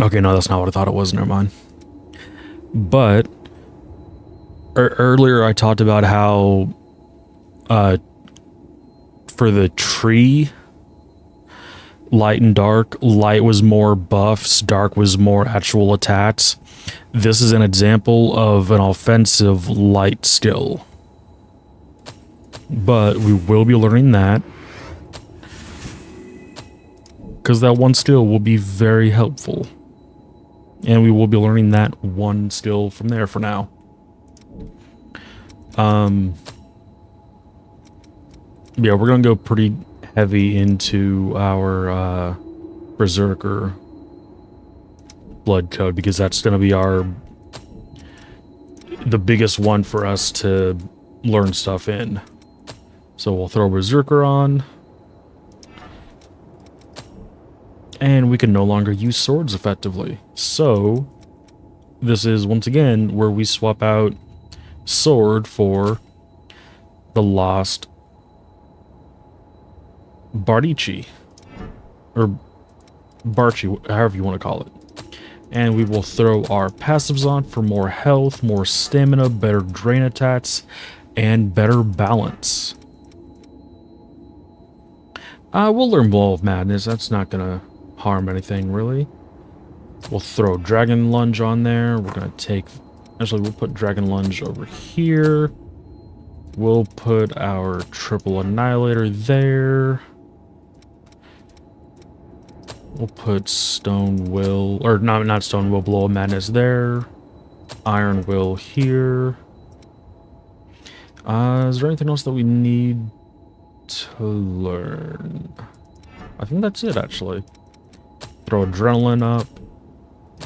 Okay, no, that's not what I thought it was. Never mind. But earlier I talked about how uh, for the tree, light and dark, light was more buffs, dark was more actual attacks. This is an example of an offensive light skill. But we will be learning that, because that one skill will be very helpful. And we will be learning that one skill from there for now. Yeah, we're gonna go pretty heavy into our berserker blood code, because that's gonna be the biggest one for us to learn stuff in. So we'll throw berserker on, and we can no longer use swords effectively. So this is once again where we swap out sword for the lost Bardici, or Barchi, however you want to call it. And we will throw our passives on for more health, more stamina, better drain attacks, and better balance. We'll learn Blow of Madness. That's not gonna harm anything, really. We'll throw Dragon Lunge on there. We're gonna take... Actually, we'll put Dragon Lunge over here. We'll put our Triple Annihilator there. We'll put Stone Will... Or, not Stone Will, Blow of Madness there. Iron Will here. Is there anything else that we need to learn? I think that's it, actually. Throw Adrenaline up.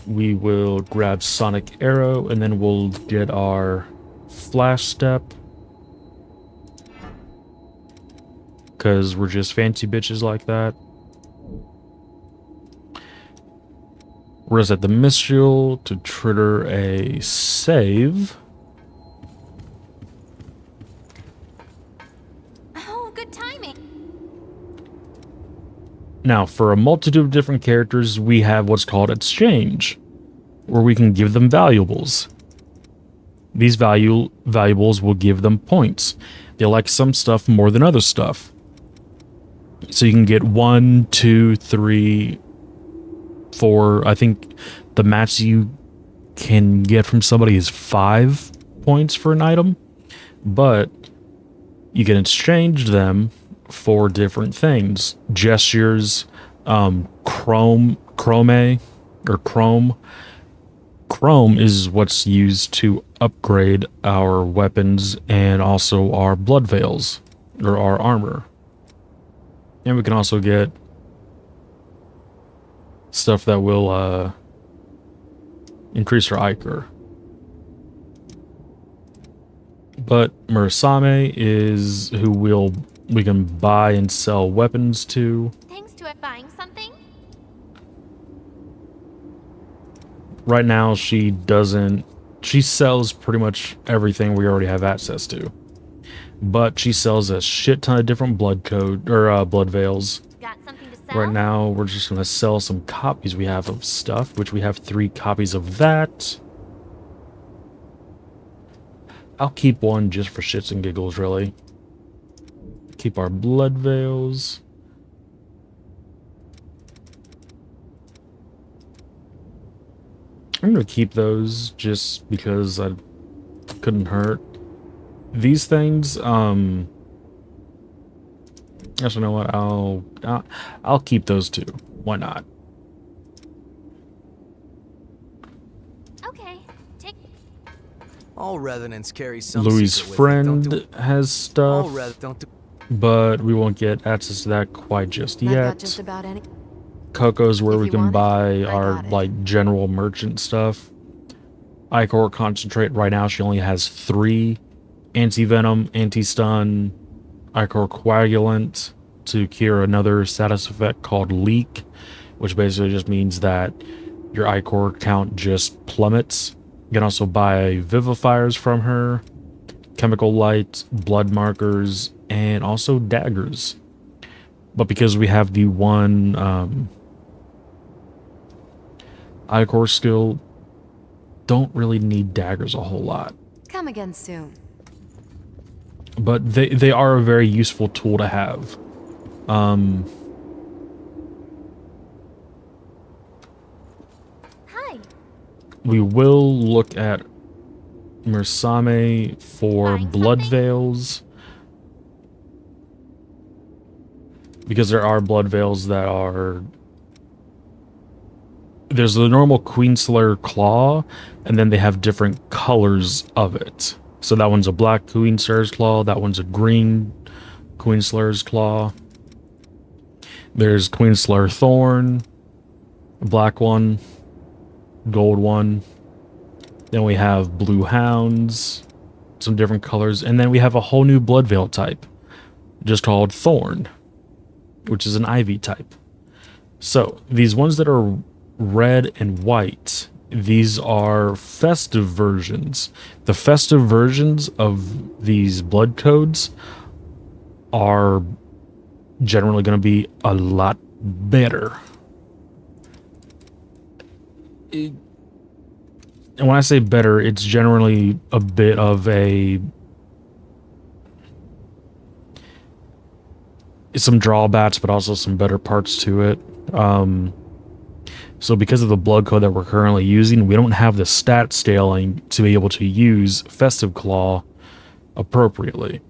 We will grab Sonic Arrow, and then we'll get our Flash Step. Because we're just fancy bitches like that. Reset the Mistral to trigger a save. Oh, good timing. Now, for a multitude of different characters, we have what's called exchange, where we can give them valuables. These valuables will give them points. They like some stuff more than other stuff. So you can get 1, 2, 3, 4. I think the max you can get from somebody is 5 points for an item. But you can exchange them for different things. Gestures, chrome. Chrome is what's used to upgrade our weapons and also our blood veils, or our armor. And we can also get stuff that will increase our Ichor. But Murasame is who we can buy and sell weapons to. Thanks to it buying something? Right now she sells pretty much everything we already have access to. But she sells a shit ton of different blood veils. Got something to sell? Right now we're just gonna sell some copies we have of stuff, which we have 3 copies of that. I'll keep one just for shits and giggles, really. Keep our blood veils. I'm gonna keep those just because I couldn't hurt. These things, actually, you know what? I'll keep those too. Why not? Okay, take. All Revenants carry some Louis' secret with them. friend has stuff, but we won't get access to that quite just I yet. got just about any. Coco's where If we you can want it, buy I our got it. like general merchant stuff. Ichor concentrate right now she only has 3: anti-venom, anti-stun, Ichor coagulant to cure another status effect called leak, which basically just means that your Ichor count just plummets. You can also buy vivifiers from her, chemical light, blood markers, and also daggers. But because we have the one Ichor skill, don't really need daggers a whole lot. Come again soon. But they are a very useful tool to have. Hi. We will look at Mersame for Buying blood something? veils. Because there are blood veils that are... There's the normal Queenslayer claw, and then they have different colors of it. So that one's a black Queenslayer's claw, that one's a green Queenslayer's claw. There's Queenslayer Thorn, a black one, gold one. Then we have blue hounds, some different colors, and then we have a whole new blood veil type, just called Thorn, which is an ivy type. So these ones that are red and white, these are festive versions. The festive versions of these blood codes are generally going to be a lot better. And when I say better, it's generally a bit of some drawbacks, but also some better parts to it. So because of the blood code that we're currently using, we don't have the stat scaling to be able to use Festive Claw appropriately.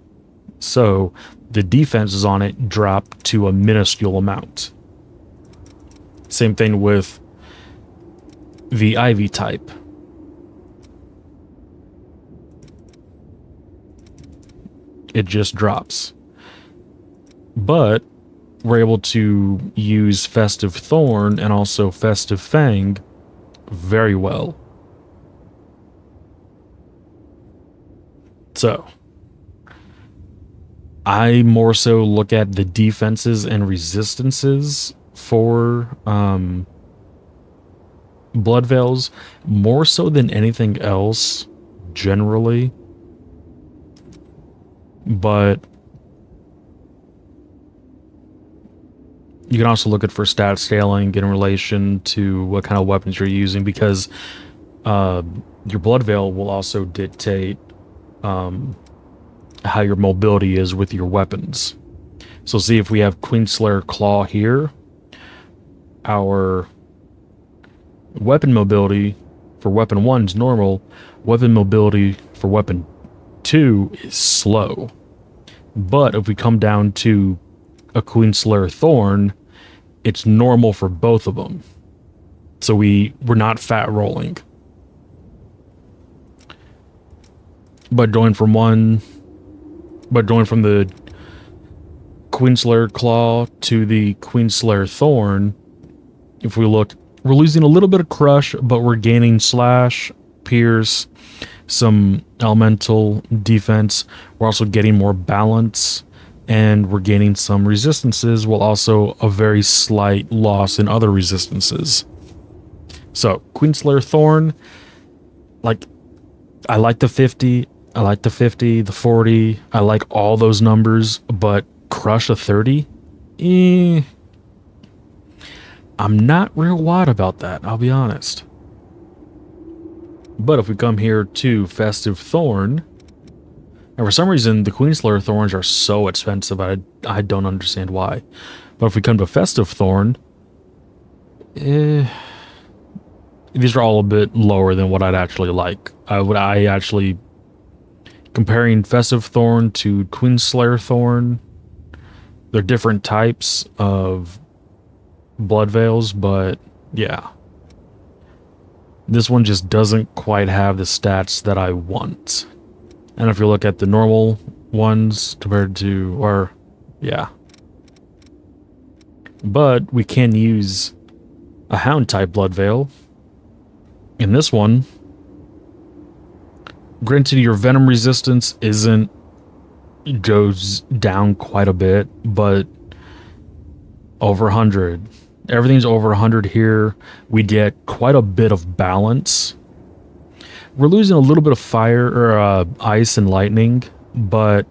So the defenses on it drop to a minuscule amount. Same thing with the Ivy type. It just drops. But we're able to use Festive Thorn and also Festive Fang very well. So, I more so look at the defenses and resistances for blood veils more so than anything else generally. But you can also look at for stat scaling in relation to what kind of weapons you're using, because your blood veil will also dictate how your mobility is with your weapons. So see, if we have Queenslayer Claw here, our weapon mobility for weapon 1 is normal. Weapon mobility for weapon 2 is slow. But if we come down to a Queenslayer Thorn, it's normal for both of them. So we're not fat rolling. But going from the Queenslayer Claw to the Queenslayer Thorn, if we look, we're losing a little bit of crush, but we're gaining slash, pierce, some elemental defense. We're also getting more balance, and we're gaining some resistances, while also a very slight loss in other resistances. So Queenslayer Thorn, like, I like the 50, I like the 50, the 40, I like all those numbers, but crush a 30? I'm not real wild about that, I'll be honest. But if we come here to Festive Thorn, and for some reason the Queenslayer Thorns are so expensive, I don't understand why. But if we come to Festive Thorn, these are all a bit lower than what I'd actually like. I actually, comparing Festive Thorn to Queenslayer Thorn, they're different types of blood veils, but yeah. This one just doesn't quite have the stats that I want. And if you look at the normal ones compared to, yeah. But we can use a hound type blood veil. In this one, granted your venom resistance goes down quite a bit, but over 100. Everything's over 100 here. We get quite a bit of balance. We're losing a little bit of fire or ice and lightning, but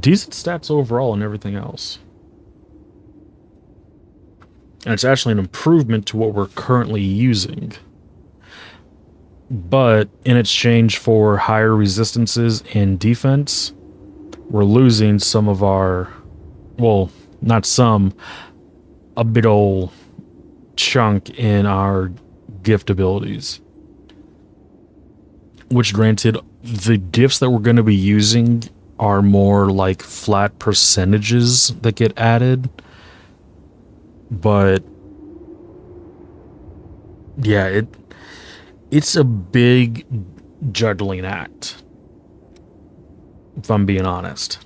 decent stats overall and everything else. And it's actually an improvement to what we're currently using. But in exchange for higher resistances and defense, we're losing some of our, well, not some, a big ol' chunk in our gift abilities. Which, granted, the gifts that we're going to be using are more like flat percentages that get added. But yeah, it's a big juggling act, if I'm being honest.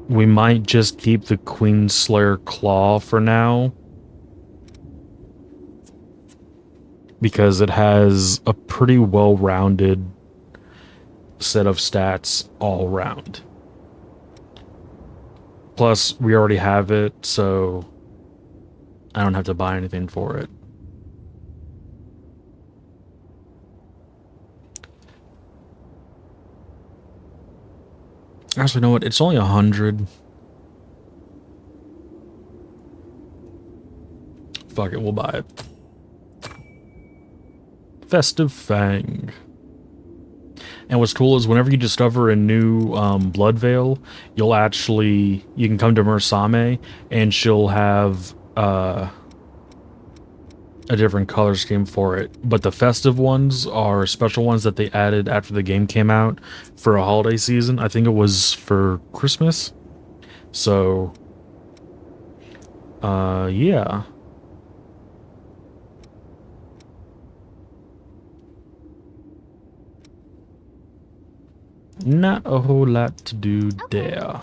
We might just keep the Queenslayer Claw for now, because it has a pretty well-rounded set of stats all round. Plus, we already have it, so I don't have to buy anything for it. Actually, you know what? It's only 100. Fuck it, we'll buy it. Festive Fang. And what's cool is whenever you discover a new blood veil, you can come to Mursame and she'll have a different color scheme for it. But the festive ones are special ones that they added after the game came out for a holiday season. I think it was for Christmas. So, yeah. Not a whole lot to do there.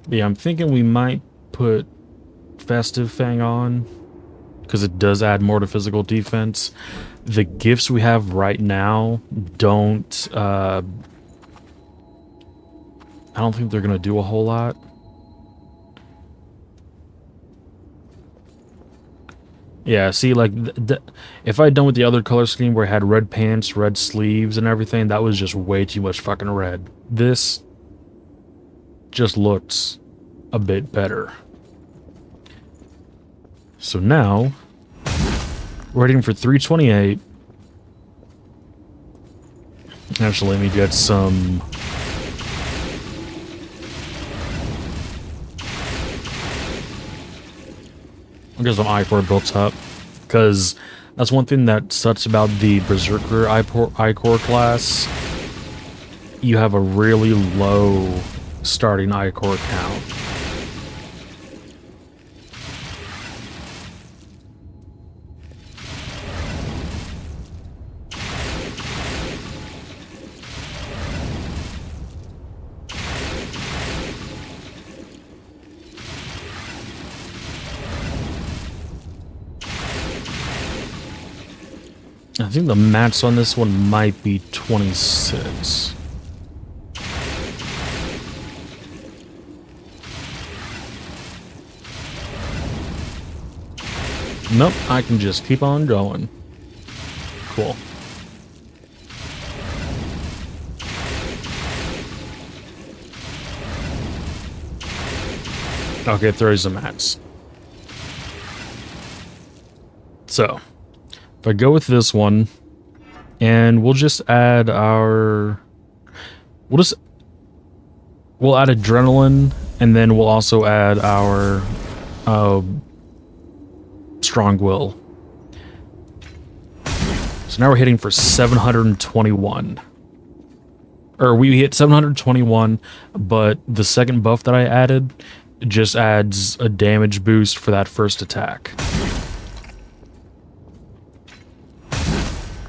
But yeah, I'm thinking we might put Festive Fang on, because it does add more to physical defense. The gifts we have right now don't, I don't think they're going to do a whole lot. Yeah, see, like, if I'd done with the other color scheme where it had red pants, red sleeves, and everything, that was just way too much fucking red. This just looks a bit better. So now, we're heading for 328. Actually, let me get some... I'll get some I-Core built up, because that's one thing that sucks about the Berserker I-Core class. You have a really low starting I-Core count. I think the max on this one might be 26. Nope, I can just keep on going. Cool. Okay, there is a max. So, if I go with this one, and we'll just add our... We'll add adrenaline, and then we'll also add our strong will. So now we're hitting for 721. Or we hit 721, but the second buff that I added just adds a damage boost for that first attack.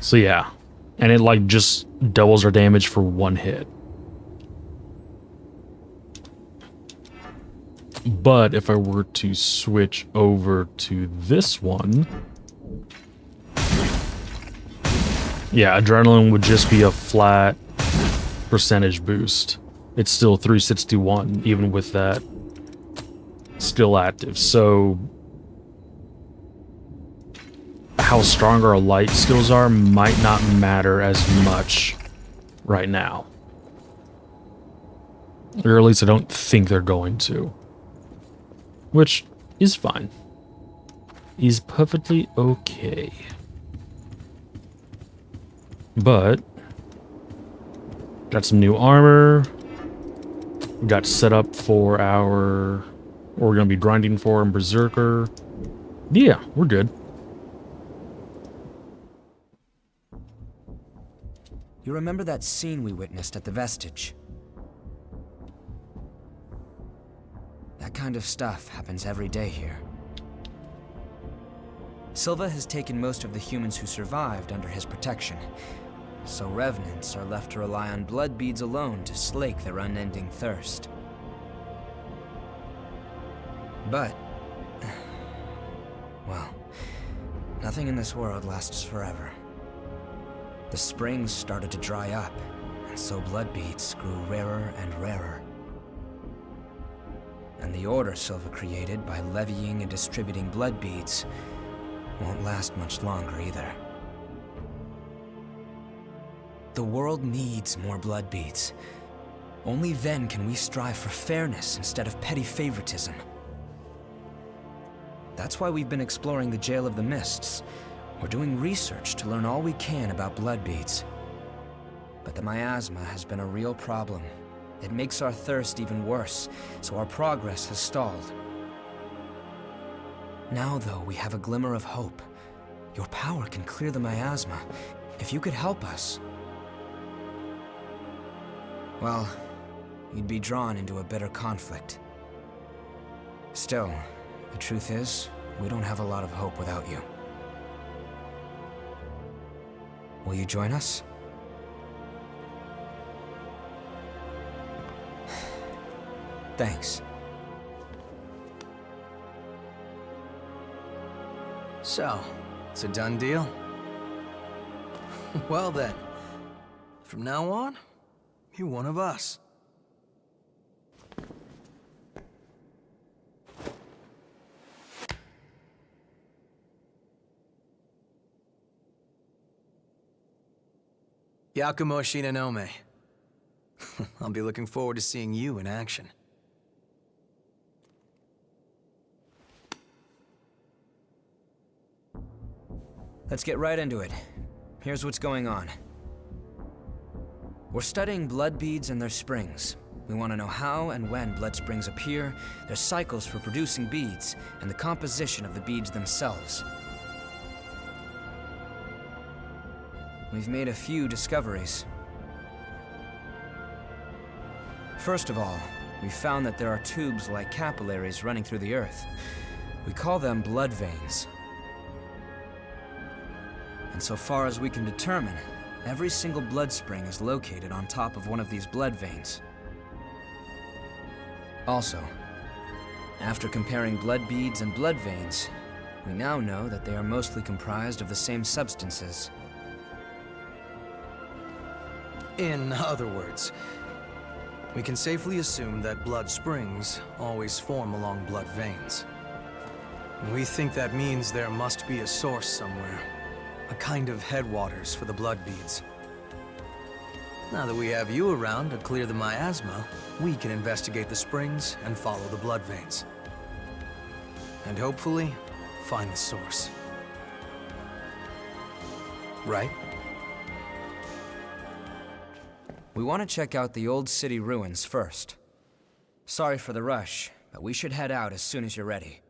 So yeah, and it like just doubles our damage for one hit. But if I were to switch over to this one, yeah, adrenaline would just be a flat percentage boost. It's still 361, even with that still active. So how strong our light skills are might not matter as much right now. Or at least I don't think they're going to. Which is fine. Is perfectly okay. But got some new armor. We got set up for our... what we're going to be grinding for in Berserker. Yeah, we're good. You remember that scene we witnessed at the Vestige? That kind of stuff happens every day here. Silva has taken most of the humans who survived under his protection, so Revenants are left to rely on blood beads alone to slake their unending thirst. But, well, nothing in this world lasts forever. The springs started to dry up, and so blood beads grew rarer and rarer. And the order Silva created by levying and distributing blood beads won't last much longer either. The world needs more blood beads. Only then can we strive for fairness instead of petty favoritism. That's why we've been exploring the Jail of the Mists. We're doing research to learn all we can about blood beads. But the miasma has been a real problem. It makes our thirst even worse, so our progress has stalled. Now, though, we have a glimmer of hope. Your power can clear the miasma. If you could help us, well, you'd be drawn into a bitter conflict. Still, the truth is, we don't have a lot of hope without you. Will you join us? Thanks. So, it's a done deal? Well then, from now on, you're one of us. Yakumo Shinonome. I'll be looking forward to seeing you in action. Let's get right into it. Here's what's going on. We're studying blood beads and their springs. We want to know how and when blood springs appear, their cycles for producing beads, and the composition of the beads themselves. We've made a few discoveries. First of all, we found that there are tubes like capillaries running through the earth. We call them blood veins. And so far as we can determine, every single blood spring is located on top of one of these blood veins. Also, after comparing blood beads and blood veins, we now know that they are mostly comprised of the same substances. In other words, we can safely assume that blood springs always form along blood veins. We think that means there must be a source somewhere. A kind of headwaters for the blood beads. Now that we have you around to clear the miasma, we can investigate the springs and follow the blood veins. And hopefully, find the source. Right? We want to check out the old city ruins first. Sorry for the rush, but we should head out as soon as you're ready.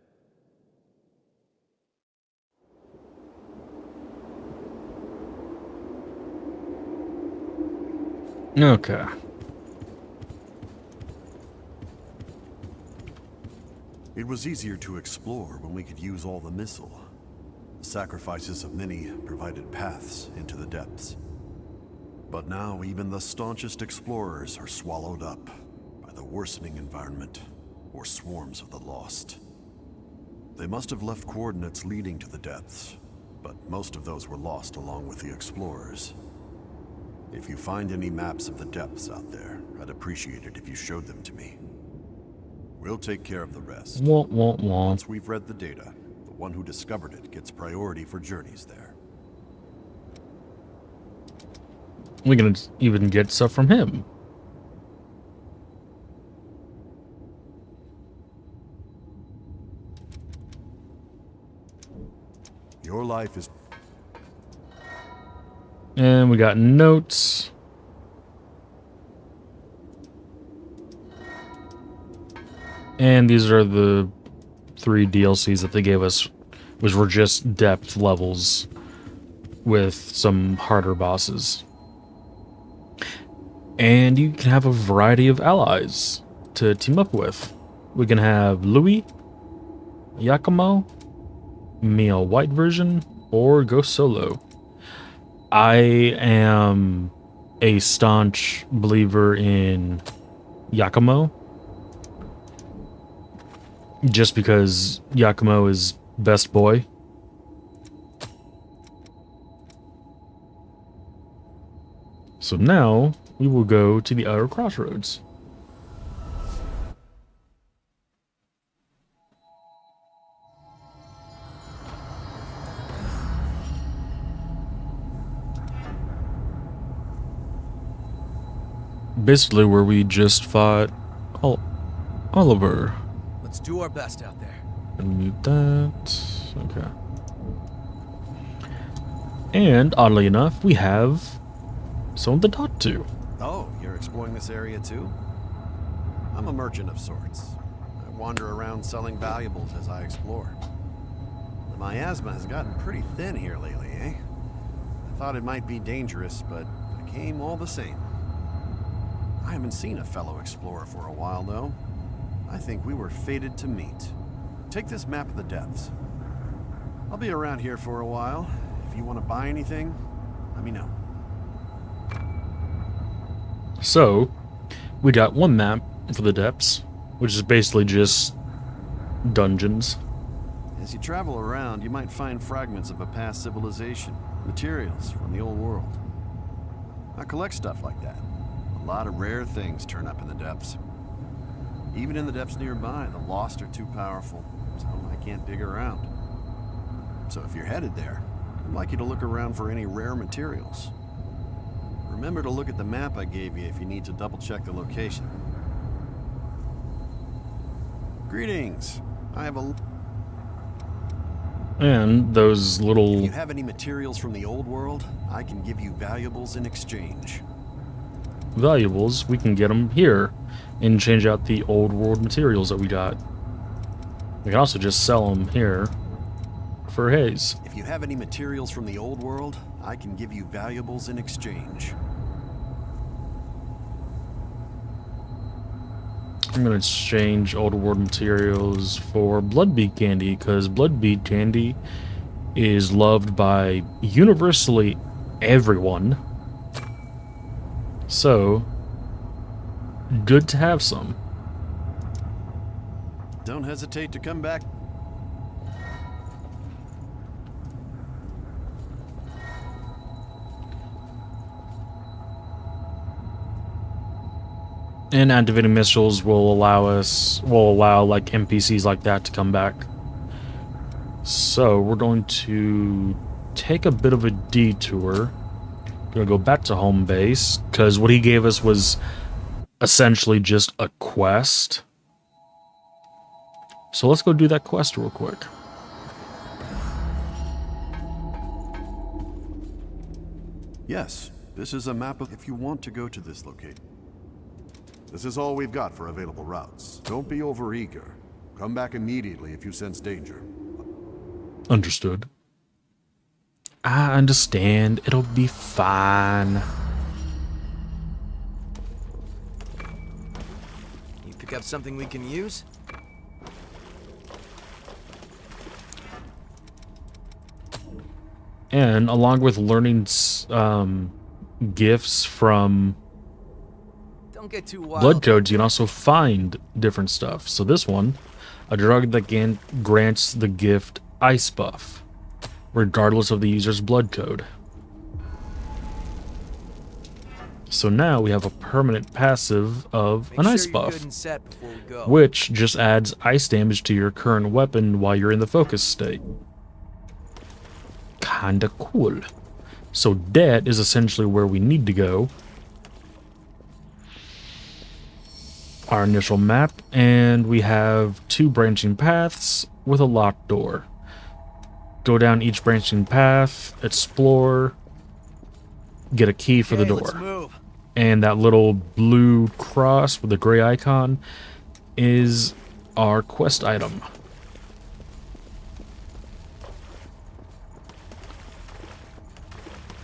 Okay. It was easier to explore when we could use all the missile. The sacrifices of many provided paths into the depths. But now even the staunchest explorers are swallowed up by the worsening environment or swarms of the lost. They must have left coordinates leading to the depths, but most of those were lost along with the explorers. If you find any maps of the depths out there, I'd appreciate it if you showed them to me. We'll take care of the rest. Womp, womp, womp. Once we've read the data, the One who discovered it gets priority for journeys there. We can even get stuff from him. Your life is... And we got notes. And these are the 3 DLCs that they gave us, which were just depth levels with some harder bosses. And you can have a variety of allies to team up with. We can have Louis, Yakumo, Mia White version, or go solo. I am a staunch believer in Yakumo, just because Yakumo is best boy. So now we will go to the outer crossroads. Basically where we just fought Oliver. Let's do our best out there. And mute that. Okay. And oddly enough, we have someone to talk to. Oh, you're exploring this area too? I'm a merchant of sorts. I wander around selling valuables as I explore. The miasma has gotten pretty thin here lately, eh? I thought it might be dangerous, but I came all the same. I haven't seen a fellow explorer for a while, though. I think we were fated to meet. Take this map of the depths. I'll be around here for a while. If you want to buy anything, let me know. So, we got one map for the depths, which is basically just dungeons. As you travel around, you might find fragments of a past civilization, materials from the old world. I collect stuff like that. A lot of rare things turn up in the depths. Even in the depths nearby, the lost are too powerful, so I can't dig around. So if you're headed there, I'd like you to look around for any rare materials. Remember to look at the map I gave you if you need to double-check the location. Greetings. I have a... And those little... If you have any materials from the old world, I can give you valuables in exchange. valuables, we can get them here and change out the old world materials that we got. We can also just sell them here for haze. If you have any materials from the old world, I can give you valuables in exchange. I'm gonna exchange old world materials for bloodbead candy, because bloodbead candy is loved by universally everyone. So, good to have some. Don't hesitate to come back. And activating missiles will allow like NPCs like that to come back. So we're going to take a bit of a detour. Gonna go back to home base, because what he gave us was essentially just a quest. So let's go do that quest real quick. Yes, this is a map of if you want to go to this location. This is all we've got for available routes. Don't be overeager. Come back immediately if you sense danger. Understood. I understand. It'll be fine. You pick up something we can use? And along with learning gifts from Don't get too wild. blood codes, you can also find different stuff. So this one, a drug that grants the gift Ice Buff, regardless of the user's blood code. So now we have a permanent passive of Make an sure ice you're buff, good and set before we go. which just adds ice damage to your current weapon while you're in the focus state. Kinda cool. So that is essentially where we need to go. Our initial map, and we have 2 branching paths with a locked door. Go down each branching path, explore, get a key for the Okay, let's door. move. And that little blue cross with the gray icon is our quest item.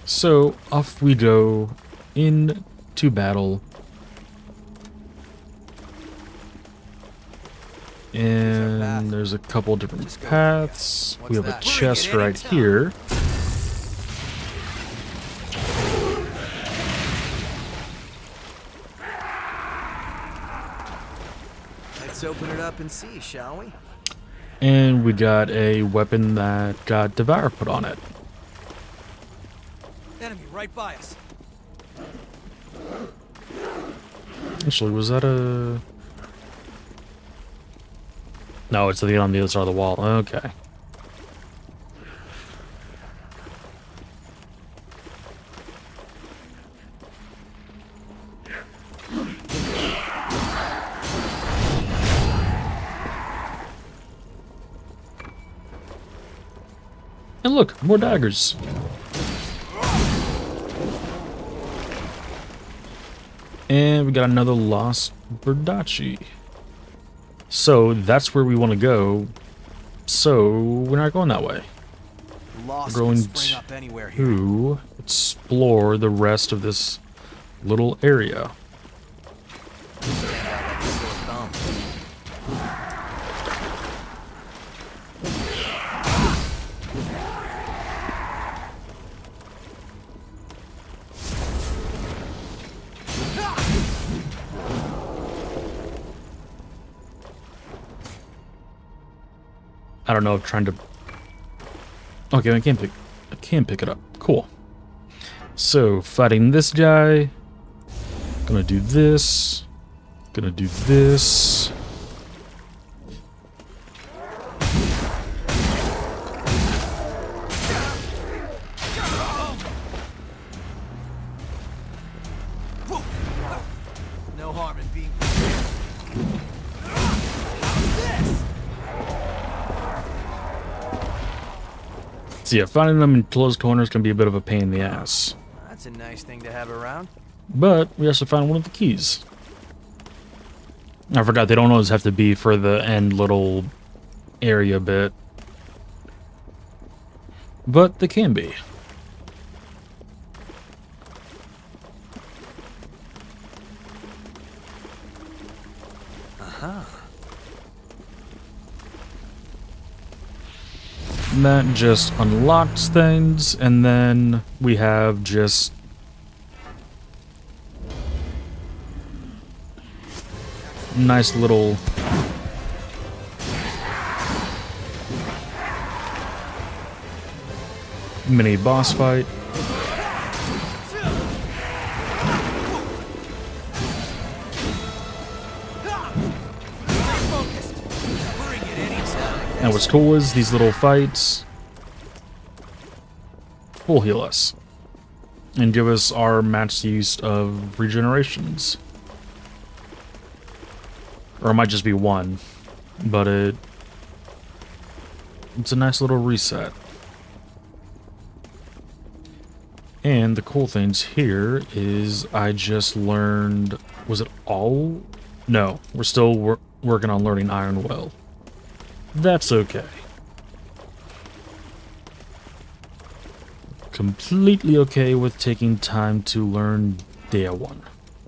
So off we go into battle. And there's a couple different paths. We have a chest right here. Let's open it up and see, shall we? And we got a weapon that got Devour put on it. Enemy right by us. Actually, was that a... No, it's on the other side of the wall. Okay. And look, more daggers. And we got another lost Verdace. So that's where we want to go. So we're not going that way. Lost We're going can spring up anywhere here. to explore the rest of this little area. Stand out like a sore thumb. I don't know if trying to... Okay, I can pick it up. Cool. So, fighting this guy. Gonna do this. Gonna do this. No harm in being. So yeah, finding them in closed corners can be a bit of a pain in the ass. That's a nice thing to have around. But we also found one of the keys. I forgot they don't always have to be for the end little area bit. But they can be. That just unlocks things, and then we have just nice little mini boss fight. And what's cool is these little fights will heal us and give us our max use of regenerations. Or it might just be one, but it's a nice little reset. And the cool things here is I just learned, was it all? No, we're still working on learning Iron Will. That's okay. Completely okay with taking time to learn Day 1.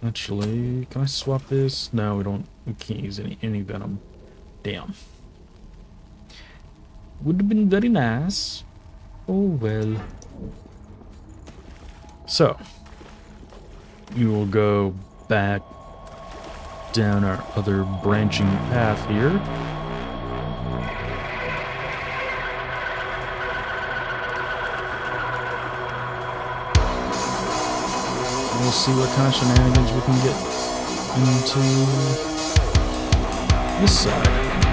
Actually, can I swap this? No, we can't use any venom. Damn. Would have been very nice. Oh well. So, we will go back down our other branching path here. we'll see what kind of shenanigans we can get into this side.